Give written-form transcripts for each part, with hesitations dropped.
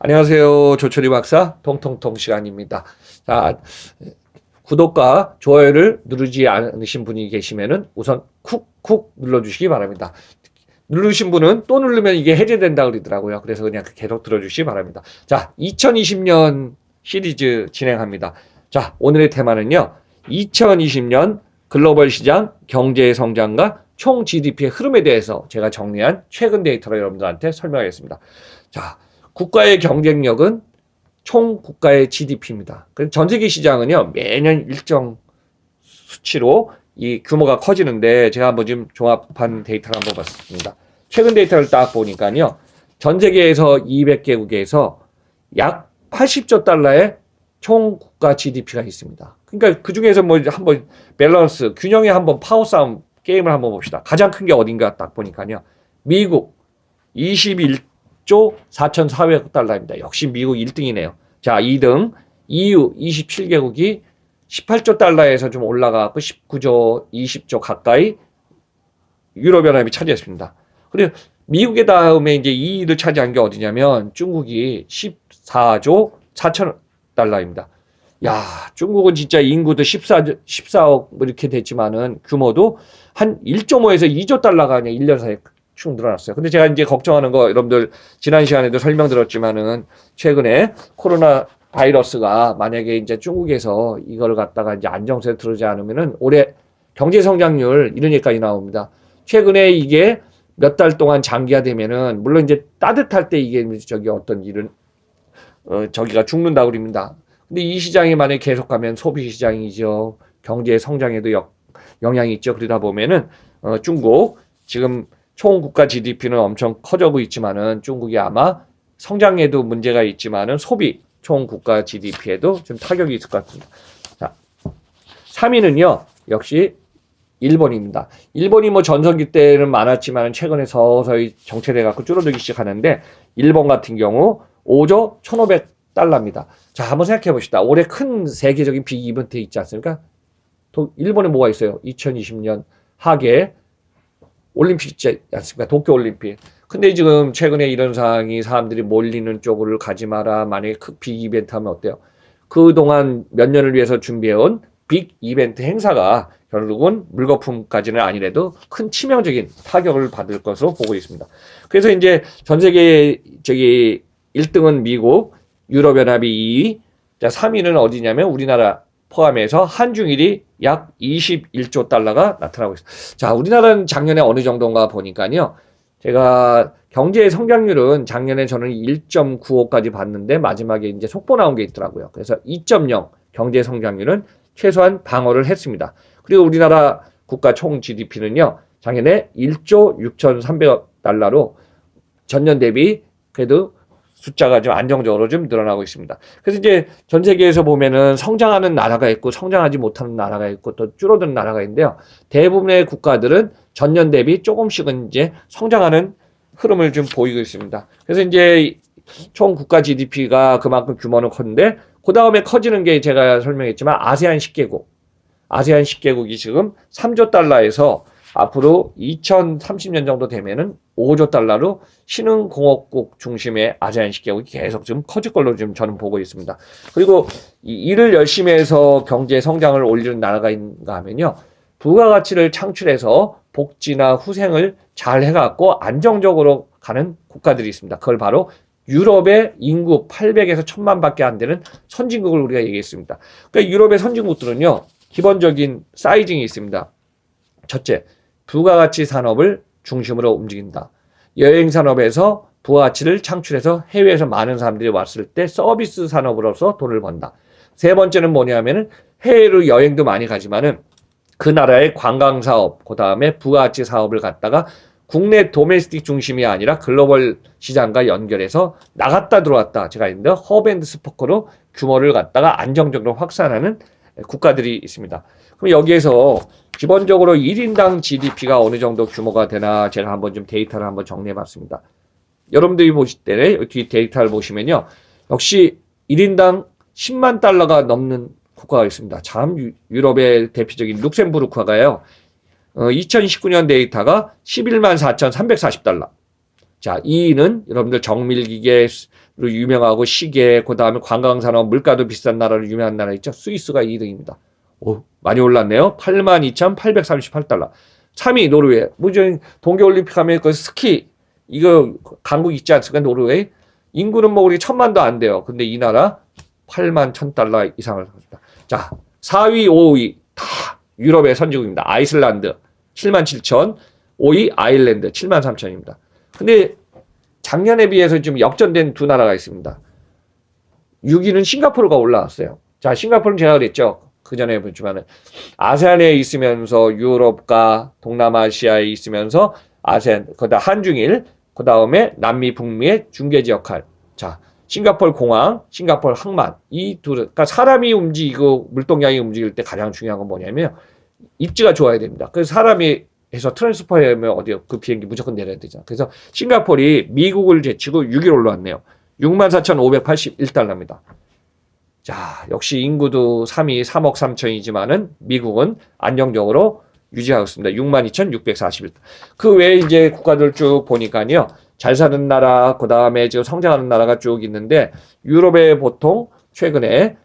안녕하세요. 조철이 박사 통통통 시간입니다. 자, 구독과 좋아요를 누르지 않으신 분이 계시면은 우선 쿡쿡 눌러주시기 바랍니다. 누르신 분은 또 누르면 이게 해제된다 그러더라고요. 그래서 그냥 계속 들어주시기 바랍니다. 자, 2020년 시리즈 진행합니다. 자, 오늘의 테마는요. 2020년 글로벌 시장 경제 성장과 총 GDP의 흐름에 대해서 제가 정리한 최근 데이터를 여러분들한테 설명하겠습니다. 자, 국가의 경쟁력은 총 국가의 GDP입니다. 전 세계 시장은요, 매년 일정 수치로 이 규모가 커지는데 제가 한번 지금 종합한 데이터를 한번 봤습니다. 최근 데이터를 딱 보니까요, 전 세계에서 200개국에서 약 80조 달러의 총 국가 GDP가 있습니다. 그러니까 그 중에서 뭐 한번 밸런스, 균형의 한번 파워 싸움 게임을 한번 봅시다. 가장 큰 게 어딘가 딱 보니까요, 미국 21조 4,400억 달러입니다. 역시 미국 1등이네요. 자, 2등 EU 27개국이 18조 달러에서 좀 올라가고 19조, 20조 가까이 유럽연합이 차지했습니다. 그리고 미국의 다음에 이제 2위를 차지한 게 어디냐면 중국이 14조 4천억 달러입니다. 야, 중국은 진짜 인구도 14억 뭐 이렇게 됐지만은 규모도 한 1.5에서 2조 달러가 그냥 1년 사이에 축 늘어났어요. 근데 제가 이제 걱정하는 거 여러분들 지난 시간에도 설명드렸지만은 최근에 코로나 바이러스가 만약에 이제 중국에서 이걸 갖다가 이제 안정세에 들어오지 않으면은 올해 경제 성장률 이런 얘기까지 나옵니다. 최근에 이게 몇 달 동안 장기화되면은 물론 이제 따뜻할 때 이게 저기 어떤 일은 저기가 죽는다고 그럽니다. 근데 이 시장이 만약에 계속 가면 소비 시장이죠. 경제 성장에도 영향이 있죠. 그러다 보면은 중국 지금 총 국가 GDP는 엄청 커져고 있지만은 중국이 아마 성장에도 문제가 있지만은 소비 총 국가 GDP에도 좀 타격이 있을 것 같습니다. 자, 3위는요, 역시 일본입니다. 일본이 뭐 전성기 때는 많았지만 최근에 서서히 정체돼 갖고 줄어들기 시작하는데 일본 같은 경우 5조 1,500달러입니다. 자, 한번 생각해 봅시다. 올해 큰 세계적인 빅 이벤트 있지 않습니까? 일본에 뭐가 있어요? 2020년 하계 올림픽 있지 않습니까? 도쿄올림픽. 근데 지금 최근에 이런 상황이 사람들이 몰리는 쪽으로 가지 마라. 만약에 빅 이벤트 하면 어때요? 그동안 몇 년을 위해서 준비해온 빅 이벤트 행사가 결국은 물거품까지는 아니래도 큰 치명적인 타격을 받을 것으로 보고 있습니다. 그래서 이제 전 세계 1등은 미국, 유럽연합이 2위, 자, 3위는 어디냐면 우리나라 포함해서 한중일이 약 21조 달러가 나타나고 있습니다. 자, 우리나라는 작년에 어느 정도인가 보니까요. 제가 경제 성장률은 작년에 저는 1.95까지 봤는데 마지막에 이제 속보 나온 게 있더라고요. 그래서 2.0 경제 성장률은 최소한 방어를 했습니다. 그리고 우리나라 국가 총 GDP는요. 작년에 1조 6,300억 달러로 전년 대비 그래도 숫자가 좀 안정적으로 좀 늘어나고 있습니다. 그래서 이제 전 세계에서 보면은 성장하는 나라가 있고 성장하지 못하는 나라가 있고 또 줄어드는 나라가 있는데요. 대부분의 국가들은 전년 대비 조금씩은 이제 성장하는 흐름을 좀 보이고 있습니다. 그래서 이제 총 국가 GDP가 그만큼 규모는 컸는데 그 다음에 커지는 게 제가 설명했지만 아세안 10개국. 아세안 10개국이 지금 3조 달러에서 앞으로 2030년 정도 되면은 5조 달러로 신흥공업국 중심의 아세안 10개국이 계속 좀 커질 걸로 지금 저는 보고 있습니다. 그리고 일을 열심히 해서 경제 성장을 올리는 나라가 있는가 하면요. 부가가치를 창출해서 복지나 후생을 잘 해갖고 안정적으로 가는 국가들이 있습니다. 그걸 바로 유럽의 인구 800에서 1000만 밖에 안 되는 선진국을 우리가 얘기했습니다. 그러니까 유럽의 선진국들은요. 기본적인 사이징이 있습니다. 첫째, 부가가치 산업을 중심으로 움직인다. 여행 산업에서 부가가치를 창출해서 해외에서 많은 사람들이 왔을 때 서비스 산업으로서 돈을 번다. 세 번째는 뭐냐면은 해외로 여행도 많이 가지만은 그 나라의 관광 사업, 그 다음에 부가가치 사업을 갖다가 국내 도메스틱 중심이 아니라 글로벌 시장과 연결해서 나갔다 들어왔다. 제가 있는데 허브앤스포크로 규모를 갖다가 안정적으로 확산하는 국가들이 있습니다. 그럼 여기에서 기본적으로 1인당 GDP가 어느 정도 규모가 되나 제가 한번 좀 데이터를 한번 정리해 봤습니다. 여러분들이 보실 때 이렇게 데이터를 보시면요. 역시 1인당 10만 달러가 넘는 국가가 있습니다. 참 유럽의 대표적인 룩셈부르크가요. 2019년 데이터가 11만 4,340달러. 자, 2위는 여러분들 정밀기계로 유명하고 시계, 그 다음에 관광산업, 물가도 비싼 나라로 유명한 나라 있죠. 스위스가 2등입니다. 오, 많이 올랐네요. 82,838달러. 3위 노르웨이. 뭐죠? 동계올림픽 하면 그 스키 이거 강국 있지 않습니까? 노르웨이. 인구는 뭐 우리 1,000만도 안 돼요. 근데 이 나라 81,000달러 이상을 합니다. 자, 4위, 5위 다 유럽의 선진국입니다. 아이슬란드 77,000, 5위 아일랜드 73,000입니다. 근데 작년에 비해서 좀 역전된 두 나라가 있습니다. 6위는 싱가포르가 올라왔어요. 자, 싱가포르는 제가 그랬죠. 그 전에 보지만은 아세안에 있으면서 유럽과 동남아시아에 있으면서 아세안, 그다음 한중일, 그 다음에 남미, 북미의 중개지 역할. 자, 싱가포르 공항, 싱가포르 항만 이 둘, 그러니까 사람이 움직이고 물동량이 움직일 때 가장 중요한 건 뭐냐면 입지가 좋아야 됩니다. 그래서 사람이 해서 트랜스퍼하면 어디요? 그 비행기 무조건 내려야 되잖아. 그래서 싱가포르이 미국을 제치고 6위 올라왔네요. 64,581달러입니다. 자, 역시 인구도 3위 3억 3천이지만은 미국은 안정적으로 유지하고 있습니다. 62,641. 그 외에 이제 국가들 쭉 보니까요. 잘 사는 나라, 그 다음에 지금 성장하는 나라가 쭉 있는데 유럽에 보통 최근에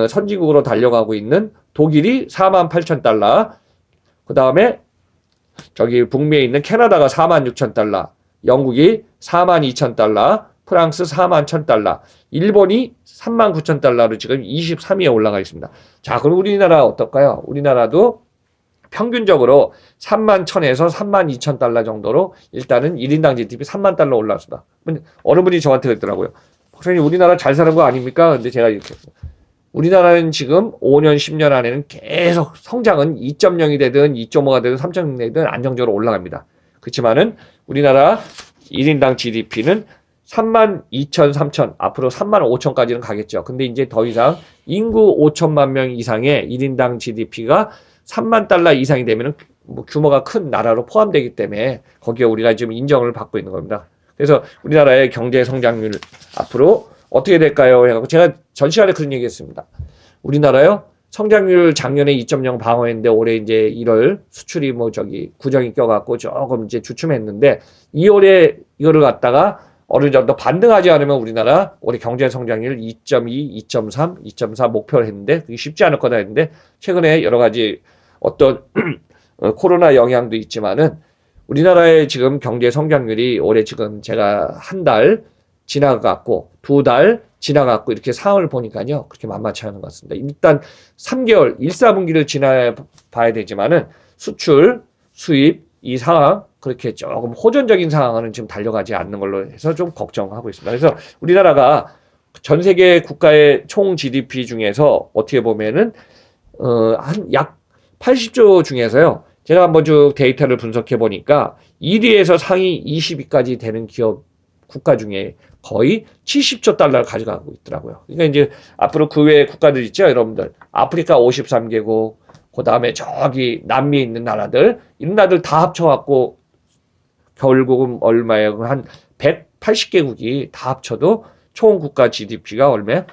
선진국으로 달려가고 있는 독일이 48,000달러, 그 다음에 저기 북미에 있는 캐나다가 46,000달러, 영국이 42,000달러, 프랑스 41,000달러, 일본이 39,000달러로 지금 23위에 올라가 있습니다. 자, 그럼 우리나라 어떨까요? 우리나라도 평균적으로 31,000에서 32,000달러 정도로 일단은 1인당 GDP 3만 달러 올라왔습니다. 어느 분이 저한테 그랬더라고요. 박사님, 우리나라 잘 사는 거 아닙니까? 근데 제가 이렇게 우리나라는 지금 5년, 10년 안에는 계속 성장은 2.0이 되든 2.5가 되든 3.0이 되든 안정적으로 올라갑니다. 그렇지만은 우리나라 1인당 GDP는 32,000, 3,000, 앞으로 35,000까지는 가겠죠. 근데 이제 더 이상 인구 5천만 명 이상의 1인당 GDP가 3만 달러 이상이 되면은 뭐 규모가 큰 나라로 포함되기 때문에 거기에 우리가 지금 인정을 받고 있는 겁니다. 그래서 우리나라의 경제 성장률 앞으로 어떻게 될까요? 해갖고 제가 전 시간에 그런 얘기 했습니다. 우리나라요, 성장률 작년에 2.0 방어했는데 올해 이제 1월 수출이 뭐 저기 구정이 껴갖고 조금 이제 주춤했는데 2월에 이거를 갖다가 어느 정도 반등하지 않으면 우리나라 올해 경제 성장률 2.2, 2.3, 2.4 목표를 했는데 그게 쉽지 않을 거다 했는데 최근에 여러 가지 어떤 코로나 영향도 있지만은 우리나라의 지금 경제 성장률이 올해 지금 제가 한 달 지나갔고 2달 지나갔고 이렇게 상황을 보니까요 그렇게 만만치 않은 것 같습니다. 일단 3개월 1, 4분기를 지나봐야 되지만은 수출, 수입 이 상황 그렇게 조금 호전적인 상황은 지금 달려가지 않는 걸로 해서 좀 걱정하고 있습니다. 그래서 우리나라가 전 세계 국가의 총 GDP 중에서 어떻게 보면은 한 약 80조 중에서요. 제가 한번 쭉 데이터를 분석해 보니까 1위에서 상위 20위까지 되는 기업 국가 중에 거의 70조 달러를 가져가고 있더라고요. 그러니까 이제 앞으로 그 외의 국가들 있죠, 여러분들. 아프리카 53개국, 그 다음에 저기 남미에 있는 나라들, 이런 나라들 다 합쳐갖고 결국은 얼마예요? 한 180개국이 다 합쳐도 총 국가 GDP가 얼마야?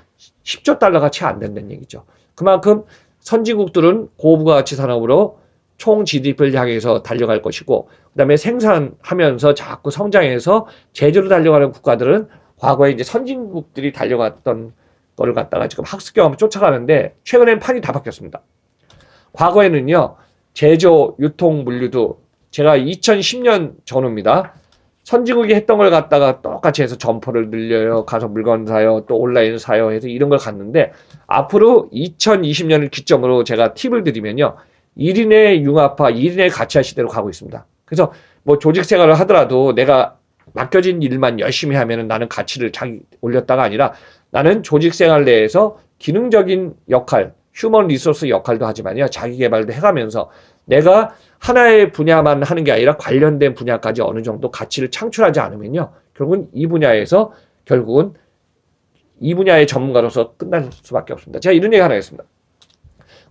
10조 달러가 채 안 된다는 얘기죠. 그만큼 선진국들은 고부가가치 산업으로 총 GDP를 향해서 달려갈 것이고 그 다음에 생산하면서 자꾸 성장해서 제조로 달려가는 국가들은 과거에 이제 선진국들이 달려갔던 거를 갖다가 지금 학습 경험을 쫓아가는데 최근엔 판이 다 바뀌었습니다. 과거에는요. 제조, 유통, 물류도 제가 2010년 전후입니다. 선진국이 했던 걸 갖다가 똑같이 해서 점포를 늘려요. 가서 물건 사요. 또 온라인 사요. 해서 이런 걸 갔는데 앞으로 2020년을 기점으로 제가 팁을 드리면요. 1인의 융합화, 1인의 가치화 시대로 가고 있습니다. 그래서 뭐 조직 생활을 하더라도 내가 맡겨진 일만 열심히 하면은 나는 가치를 자기 올렸다가 아니라 나는 조직 생활 내에서 기능적인 역할, 휴먼 리소스 역할도 하지만요. 자기 개발도 해가면서 내가 하나의 분야만 하는 게 아니라 관련된 분야까지 어느 정도 가치를 창출하지 않으면요. 결국은 이 분야에서 결국은 이 분야의 전문가로서 끝날 수밖에 없습니다. 제가 이런 얘기 하나 했습니다.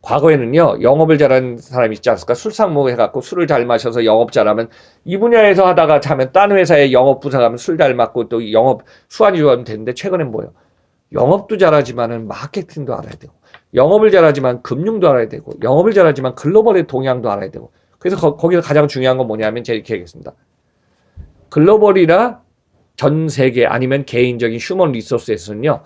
과거에는요. 영업을 잘하는 사람이 있지 않습니까? 술상무 해갖고 술을 잘 마셔서 영업 잘하면 이 분야에서 하다가 자면 딴 회사에 영업 부사 가면 술 잘 맞고 또 영업 수완이 좋아하면 되는데 최근엔 뭐예요? 영업도 잘하지만은 마케팅도 알아야 되고 영업을 잘하지만 금융도 알아야 되고 영업을 잘하지만 글로벌의 동향도 알아야 되고 그래서 거기서 가장 중요한 건 뭐냐면 제가 이렇게 얘기했습니다. 글로벌이라 전 세계 아니면 개인적인 휴먼 리소스에서는요.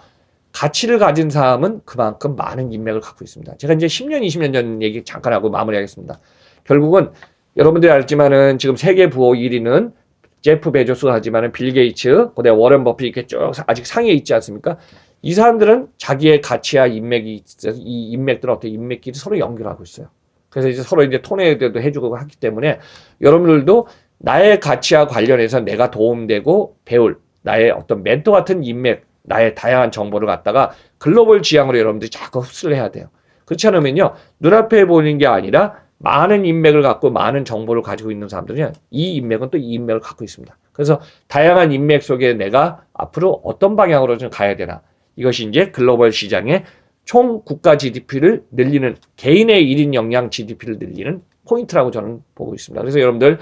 가치를 가진 사람은 그만큼 많은 인맥을 갖고 있습니다. 제가 이제 10년, 20년 전 얘기 잠깐 하고 마무리하겠습니다. 결국은 여러분들이 알지만은 지금 세계 부호 1위는 제프 베조스가 하지만은 빌 게이츠, 그다음에 워런 버핏 이렇게 쭉 아직 상위에 있지 않습니까? 이 사람들은 자기의 가치와 인맥이 있어서 이 인맥들은 어떤 인맥끼리 서로 연결하고 있어요. 그래서 이제 서로 이제 토네이드도 해주고 하기 때문에 여러분들도 나의 가치와 관련해서 내가 도움되고 배울 나의 어떤 멘토 같은 인맥, 나의 다양한 정보를 갖다가 글로벌 지향으로 여러분들이 자꾸 흡수를 해야 돼요. 그렇지 않으면요, 눈앞에 보이는 게 아니라 많은 인맥을 갖고 많은 정보를 가지고 있는 사람들은 이 인맥은 또 이 인맥을 갖고 있습니다. 그래서 다양한 인맥 속에 내가 앞으로 어떤 방향으로 좀 가야 되나. 이것이 이제 글로벌 시장의 총 국가 GDP를 늘리는 개인의 1인 역량 GDP를 늘리는 포인트라고 저는 보고 있습니다. 그래서 여러분들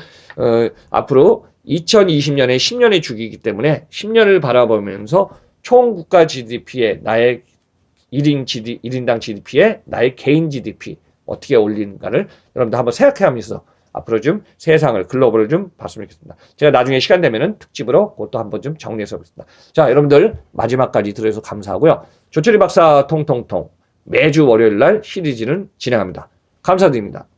앞으로 2020년에 10년의 주기이기 때문에 10년을 바라보면서 총 국가 GDP에 나의 1인당 GDP에 나의 개인 GDP 어떻게 올리는가를 여러분들 한번 생각해가면서 앞으로 좀 세상을 글로벌을 좀 봤으면 좋겠습니다. 제가 나중에 시간 되면은 특집으로 그것도 한번 좀 정리해서 보겠습니다. 자, 여러분들 마지막까지 들어주셔서 감사하고요. 조철희 박사 통통통 매주 월요일 날 시리즈는 진행합니다. 감사드립니다.